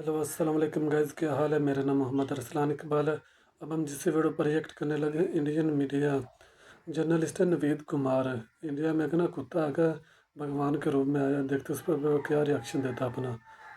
Hello अस्सलाम वालेकुम guys, क्या हाल है। मेरा नाम मोहम्मद अरसलान इकबाल है। अब हम जिस वीडियो पर रिएक्ट करने लगे, इंडियन मीडिया जर्नलिस्ट है नवीद कुमार है। इंडिया में एक ना कुत्ता आकर भगवान के रूप में आया, देखते उस पर वो क्या रिएक्शन देता है अपना।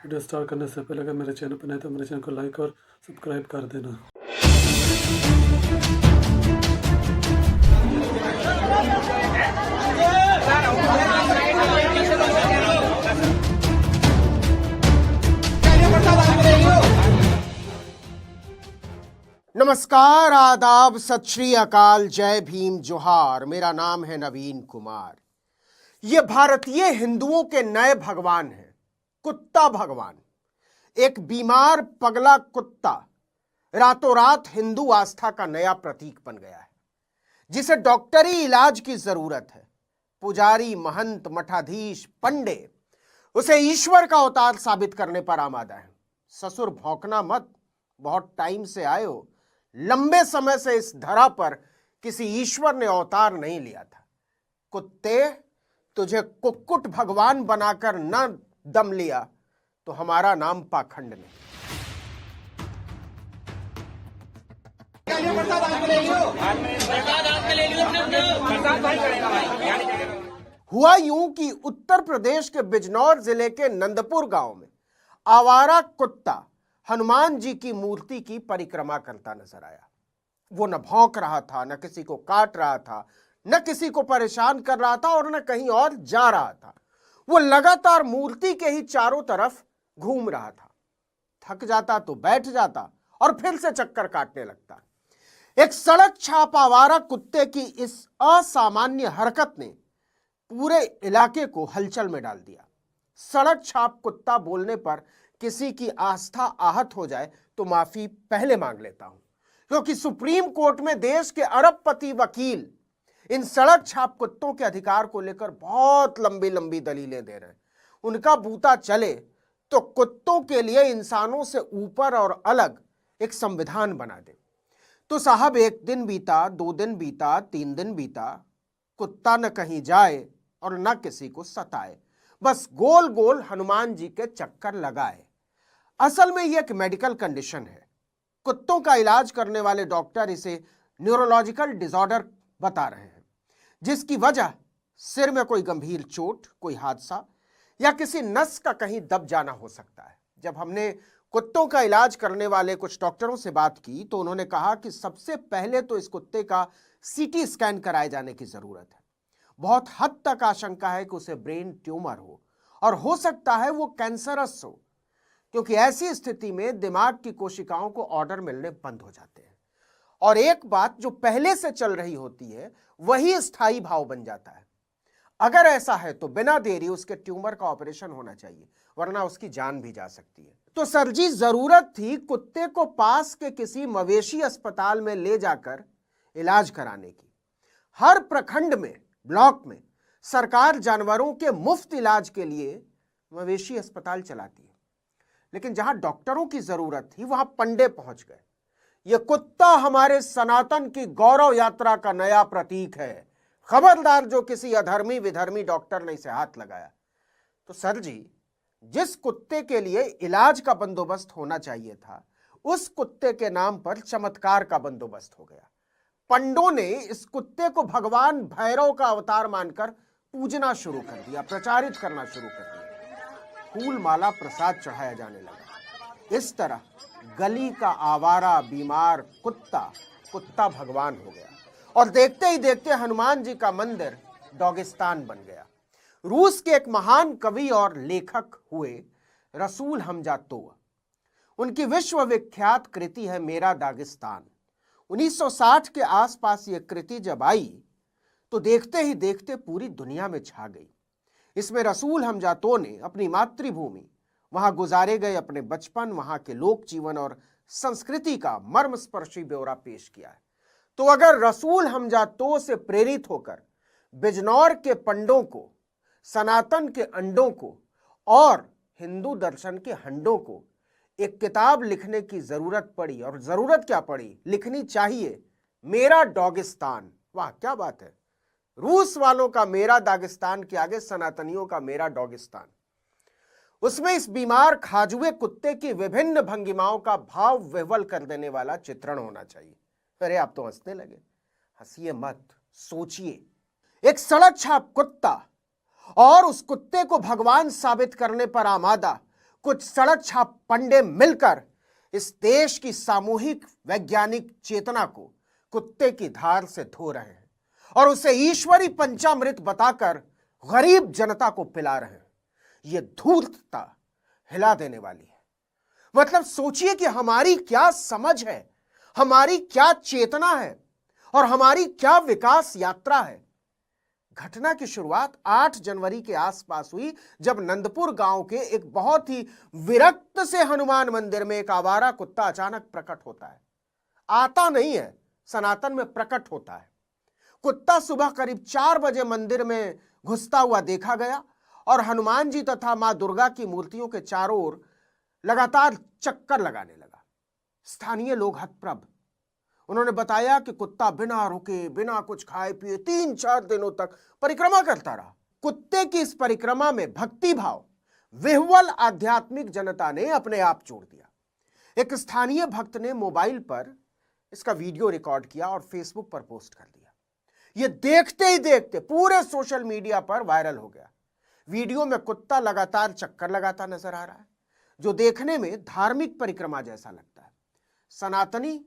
वीडियो स्टार्ट करने से पहले अगर मेरे चैनल पर नहीं तो मेरे चैनल को लाइक और सब्सक्राइब कर देना। नमस्कार, आदाब, सत श्री अकाल, जय भीम, जोहार। मेरा नाम है नवीन कुमार। ये भारतीय हिंदुओं के नए भगवान हैं, कुत्ता भगवान। एक बीमार पगला कुत्ता रातों रात हिंदू आस्था का नया प्रतीक बन गया है, जिसे डॉक्टरी इलाज की जरूरत है। पुजारी, महंत, मठाधीश, पंडे उसे ईश्वर का अवतार साबित करने पर आमादा है। ससुर भौंकना मत, बहुत टाइम से आए हो। लंबे समय से इस धरा पर किसी ईश्वर ने अवतार नहीं लिया था। कुत्ते, तुझे कुक्कुट भगवान बनाकर न दम लिया तो हमारा नाम पाखंड नहीं। हुआ यूं कि उत्तर प्रदेश के बिजनौर जिले के नंदपुर गांव में आवारा कुत्ता हनुमान जी की मूर्ति की परिक्रमा करता नजर आया। वो न भौंक रहा था, न किसी को काट रहा था, न किसी को परेशान कर रहा था और न कहीं और जा रहा था। वो लगातार मूर्ति के ही चारों तरफ घूम रहा था। थक जाता तो बैठ जाता और फिर से चक्कर काटने लगता। एक सड़क छाप आवारा कुत्ते की इस असामान्य हरकत ने पूरे इलाके को हलचल में डाल दिया। सड़क छाप कुत्ता बोलने पर किसी की आस्था आहत हो जाए तो माफी पहले मांग लेता हूं, क्योंकि सुप्रीम कोर्ट में देश के अरबपति वकील इन सड़क छाप कुत्तों के अधिकार को लेकर बहुत लंबी लंबी दलीलें दे रहे हैं। उनका बूता चले तो कुत्तों के लिए इंसानों से ऊपर और अलग एक संविधान बना दे। तो साहब, एक दिन बीता, 2 दिन बीता, 3 दिन बीता, कुत्ता न कहीं जाए और न किसी को सताए, बस गोल गोल हनुमान जी के चक्कर लगाए। असल में यह एक मेडिकल कंडीशन है। कुत्तों का इलाज करने वाले डॉक्टर इसे न्यूरोलॉजिकल डिसऑर्डर बता रहे हैं, जिसकी वजह सिर में कोई गंभीर चोट, कोई हादसा या किसी नस का कहीं दब जाना हो सकता है। जब हमने कुत्तों का इलाज करने वाले कुछ डॉक्टरों से बात की तो उन्होंने कहा कि सबसे पहले तो इस कुत्ते का सीटी स्कैन कराए जाने की जरूरत है। बहुत हद तक आशंका है कि उसे ब्रेन ट्यूमर हो और हो सकता है वो कैंसरस हो, क्योंकि ऐसी स्थिति में दिमाग की कोशिकाओं को ऑर्डर मिलने बंद हो जाते हैं और एक बात जो पहले से चल रही होती है वही स्थायी भाव बन जाता है। अगर ऐसा है तो बिना देरी उसके ट्यूमर का ऑपरेशन होना चाहिए, वरना उसकी जान भी जा सकती है। तो सर जी, जरूरत थी कुत्ते को पास के किसी मवेशी अस्पताल में ले जाकर इलाज कराने की। हर प्रखंड में, ब्लॉक में सरकार जानवरों के मुफ्त इलाज के लिए मवेशी अस्पताल चलाती है, लेकिन जहां डॉक्टरों की जरूरत थी वहां पंडे पहुंच गए। यह कुत्ता हमारे सनातन की गौरव यात्रा का नया प्रतीक है। खबरदार जो किसी अधर्मी विधर्मी डॉक्टर ने इसे हाथ लगाया। तो सर जी, जिस कुत्ते के लिए इलाज का बंदोबस्त होना चाहिए था, उस कुत्ते के नाम पर चमत्कार का बंदोबस्त हो गया। पंडों ने इस कुत्ते को भगवान भैरव का अवतार मानकर पूजना शुरू कर दिया, प्रचारित करना शुरू कर दिया। फूल माला प्रसाद चढ़ाया जाने लगा। इस तरह गली का आवारा बीमार कुत्ता भगवान हो गया और देखते ही देखते हनुमान जी का मंदिर डॉगिस्तान बन गया। रूस के एक महान कवि और लेखक हुए रसूल हमजा तोआ। उनकी विश्वविख्यात कृति है मेरा दागिस्तान। 1960 के आसपास यह कृति जब आई तो देखते ही देखते पूरी दुनिया में छा गई। इसमें रसूल हमजा तोआ ने अपनी मातृभूमि, वहां गुजारे गए अपने बचपन, वहां के लोक जीवन और संस्कृति का मर्मस्पर्शी ब्यौरा पेश किया है। तो अगर रसूल हमजा तोआ से प्रेरित होकर बिजनौर के पंडों को, सनातन के अंडों को और हिंदू दर्शन के हंडों को एक किताब लिखने की जरूरत पड़ी, और जरूरत क्या पड़ी, लिखनी चाहिए मेरा डॉगिस्तान। वाह, क्या बात है। रूस वालों का मेरा दागिस्तान के आगे सनातनियों का मेरा डॉगिस्तान। उसमें इस बीमार खाजुए कुत्ते की विभिन्न भंगिमाओं का भाव विह्वल कर देने वाला चित्रण होना चाहिए। अरे आप तो हंसने लगे, हंसिए मत, सोचिए। एक सड़क छाप कुत्ता और उस कुत्ते को भगवान साबित करने पर आमादा कुछ सड़क छाप पंडे मिलकर इस देश की सामूहिक वैज्ञानिक चेतना को कुत्ते की धार से धो रहे हैं और उसे ईश्वरी पंचामृत बताकर गरीब जनता को पिला रहे हैं। यह धूर्तता हिला देने वाली है। मतलब सोचिए कि हमारी क्या समझ है, हमारी क्या चेतना है और हमारी क्या विकास यात्रा है। घटना की शुरुआत 8 जनवरी के आसपास हुई, जब नंदपुर गांव के एक बहुत ही विरक्त से हनुमान मंदिर में एक आवारा कुत्ता अचानक प्रकट होता है। आता नहीं है, सनातन में प्रकट होता है। कुत्ता सुबह करीब 4 बजे मंदिर में घुसता हुआ देखा गया और हनुमान जी तथा मां दुर्गा की मूर्तियों के चारों ओर लगातार चक्कर लगाने लगा। स्थानीय लोग हतप्रभ। उन्होंने बताया कि कुत्ता बिना रुके, बिना कुछ खाए पिए 3-4 दिनों तक परिक्रमा करता रहा। कुत्ते की इस परिक्रमा में भक्ति भाव, विह्वल आध्यात्मिक जनता ने अपने आप जोड़ दिया। एक स्थानीय भक्त ने मोबाइल पर इसका वीडियो रिकॉर्ड किया और फेसबुक पर पोस्ट कर दिया। यह देखते ही देखते पूरे सोशल मीडिया पर वायरल हो गया। वीडियो में कुत्ता लगातार चक्कर लगाता नजर आ रहा है, जो देखने में धार्मिक परिक्रमा जैसा लगता है। सनातनी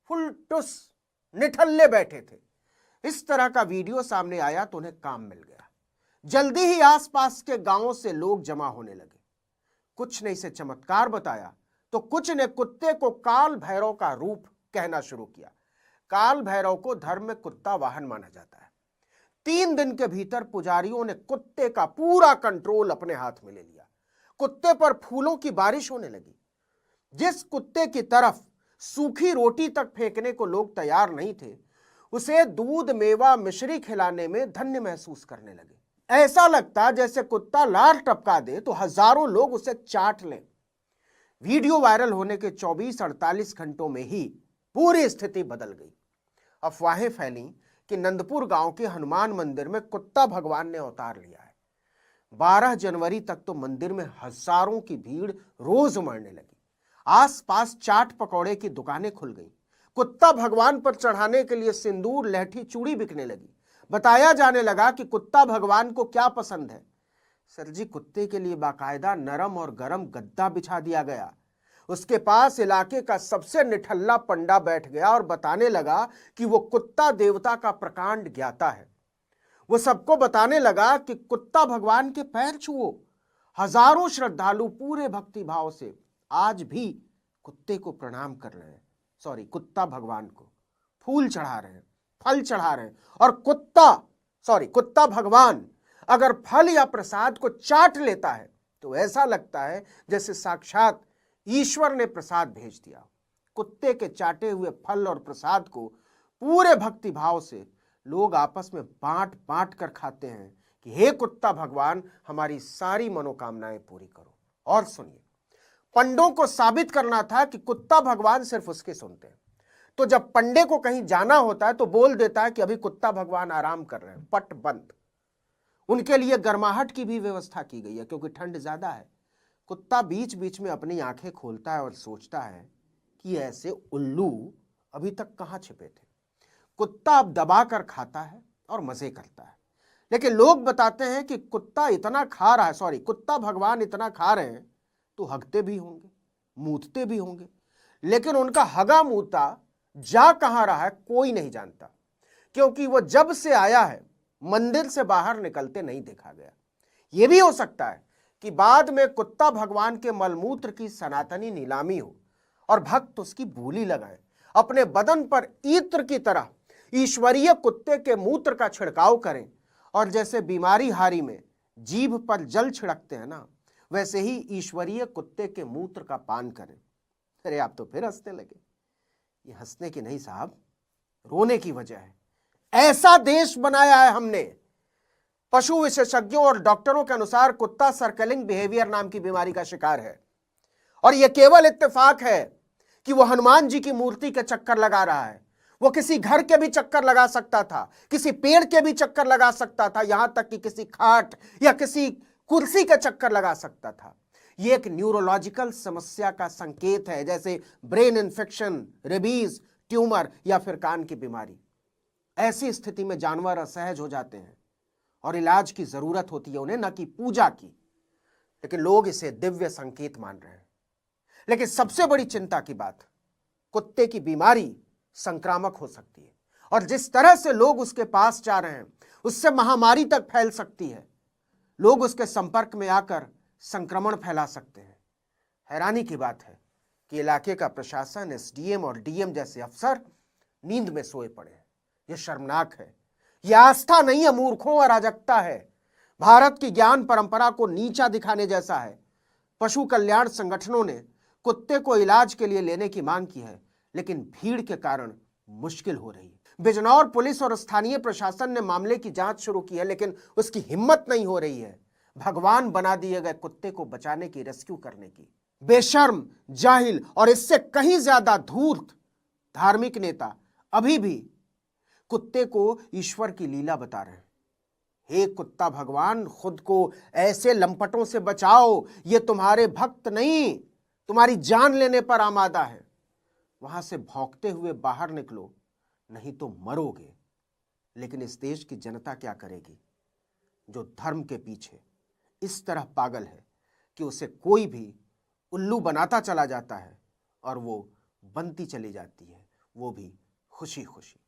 फुल टुस निठल्ले बैठे थे। इस तरह का वीडियो सामने आया तो उन्हें काम मिल गया। जल्दी ही आसपास के गांवों से लोग जमा होने लगे। कुछ ने इसे चमत्कार बताया तो कुछ ने कुत्ते को काल भैरव का रूप कहना शुरू किया। काल भैरव को धर्म में कुत्ता वाहन माना जाता है। 3 दिन के भीतर पुजारियों ने कुत्ते का पूरा कंट्रोल अपने हाथ में ले लिया। कुत्ते पर फूलों की बारिश होने लगी। जिस कुत्ते की तरफ सूखी रोटी तक फेंकने को लोग तैयार नहीं थे, उसे दूध, मेवा, मिश्री खिलाने में धन्य महसूस करने लगे। ऐसा लगता जैसे कुत्ता लार टपका दे तो हजारों लोग उसे चाट लें। वीडियो वायरल होने के 24-48 घंटों में ही पूरी स्थिति बदल गई। अफवाहें फैली कि नंदपुर गांव के हनुमान मंदिर में कुत्ता भगवान ने अवतार लिया है। 12 जनवरी तक तो मंदिर में हजारों की भीड़ रोज उमड़ने लगी। आसपास चाट पकौड़े की दुकानें खुल गई। कुत्ता भगवान पर चढ़ाने के लिए सिंदूर, लहठी, चूड़ी बिकने लगी। बताया जाने लगा कि कुत्ता भगवान को क्या पसंद है। सर जी, कुत्ते के लिए बाकायदा नरम और गरम गद्दा बिछा दिया गया। उसके पास इलाके का सबसे निठल्ला पंडा बैठ गया और बताने लगा कि वो कुत्ता देवता का प्रकांड ज्ञाता है। वो सबको बताने लगा कि कुत्ता भगवान के पैर छुओ। हजारों श्रद्धालु पूरे भक्ति भाव से आज भी कुत्ते को प्रणाम कर रहे हैं। कुत्ता भगवान को फूल चढ़ा रहे हैं, फल चढ़ा रहे हैं। और कुत्ता भगवान अगर फल या प्रसाद को चाट लेता है तो ऐसा लगता है जैसे साक्षात ईश्वर ने प्रसाद भेज दिया। कुत्ते के चाटे हुए फल और प्रसाद को पूरे भक्ति भाव से लोग आपस में बांट बांट कर खाते हैं कि हे कुत्ता भगवान, हमारी सारी मनोकामनाएं पूरी करो। और सुनिए, पंडों को साबित करना था कि कुत्ता भगवान सिर्फ उसके सुनते हैं। तो जब पंडे को कहीं जाना होता है तो बोल देता है कि अभी कुत्ता भगवान आराम कर रहे हैं, पट बंद। उनके लिए गर्माहट की भी व्यवस्था की गई है क्योंकि ठंड ज्यादा है। कुत्ता बीच बीच में अपनी आंखें खोलता है और सोचता है कि ऐसे उल्लू अभी तक कहां छिपे थे। कुत्ता अब दबा कर खाता है और मजे करता है। लेकिन लोग बताते हैं कि कुत्ता भगवान इतना खा रहे हैं तो हगते भी होंगे, मूतते भी होंगे, लेकिन उनका हगा मूता जा कहां रहा है कोई नहीं जानता, क्योंकि वो जब से आया है मंदिर से बाहर निकलते नहीं देखा गया। यह भी हो सकता है कि बाद में कुत्ता भगवान के मलमूत्र की सनातनी नीलामी हो और भक्त उसकी बोली लगाएं, अपने बदन पर इत्र की तरह ईश्वरीय कुत्ते के मूत्र का छिड़काव करें और जैसे बीमारी हारी में जीभ पर जल छिड़कते हैं ना, वैसे ही ईश्वरीय कुत्ते के मूत्र का पान करें। अरे आप तो फिर हंसने लगे। ये हंसने की नहीं साहब, रोने की वजह है। ऐसा देश बनाया है हमने। पशु विशेषज्ञों और डॉक्टरों के अनुसार कुत्ता सर्कलिंग बिहेवियर नाम की बीमारी का शिकार है और यह केवल इत्तेफाक है कि वो हनुमान जी की मूर्ति के चक्कर लगा रहा है। वो किसी घर के भी चक्कर लगा सकता था, किसी पेड़ के भी चक्कर लगा सकता था, यहां तक कि किसी खाट या किसी कुर्सी का चक्कर लगा सकता था। ये एक न्यूरोलॉजिकल समस्या का संकेत है, जैसे ब्रेन इन्फेक्शन, रेबीज, ट्यूमर या फिर कान की बीमारी। ऐसी स्थिति में जानवर असहज हो जाते हैं और इलाज की जरूरत होती है उन्हें, न कि पूजा की। लेकिन लोग इसे दिव्य संकेत मान रहे हैं। लेकिन सबसे बड़ी चिंता की बात, कुत्ते की बीमारी संक्रामक हो सकती है और जिस तरह से लोग उसके पास जा रहे हैं उससे महामारी तक फैल सकती है। लोग उसके संपर्क में आकर संक्रमण फैला सकते हैं। हैरानी की बात है कि इलाके का प्रशासन, एसडीएम और डीएम जैसे अफसर नींद में सोए पड़े हैं। यह शर्मनाक है। यह आस्था नहीं है, मूर्खों और अराजकता है। भारत की ज्ञान परंपरा को नीचा दिखाने जैसा है। पशु कल्याण संगठनों ने कुत्ते को इलाज के लिए लेने की मांग की है, लेकिन भीड़ के कारण मुश्किल हो रही है। बिजनौर पुलिस और स्थानीय प्रशासन ने मामले की जांच शुरू की है, लेकिन उसकी हिम्मत नहीं हो रही है भगवान बना दिए गए कुत्ते को बचाने की, रेस्क्यू करने की। बेशर्म, जाहिल और इससे कहीं ज्यादा धूर्त धार्मिक नेता अभी भी कुत्ते को ईश्वर की लीला बता रहे हैं। हे कुत्ता भगवान, खुद को ऐसे लंपटों से बचाओ। ये तुम्हारे भक्त नहीं, तुम्हारी जान लेने पर आमादा है। वहां से भौंकते हुए बाहर निकलो, नहीं तो मरोगे। लेकिन इस देश की जनता क्या करेगी, जो धर्म के पीछे इस तरह पागल है कि उसे कोई भी उल्लू बनाता चला जाता है और वो बनती चली जाती है, वो भी खुशी खुशी।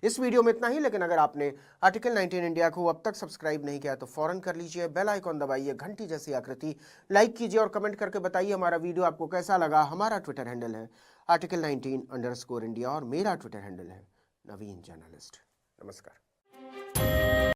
इस वीडियो में इतना ही, लेकिन अगर आपने आर्टिकल 19 इंडिया को अब तक सब्सक्राइब नहीं किया तो फौरन कर लीजिए। बेल आइकॉन दबाइए, घंटी जैसी आकृति, लाइक कीजिए और कमेंट करके बताइए हमारा वीडियो आपको कैसा लगा। हमारा ट्विटर हैंडल है article19_India और मेरा ट्विटर हैंडल है नवीन जर्नलिस्ट। नमस्कार।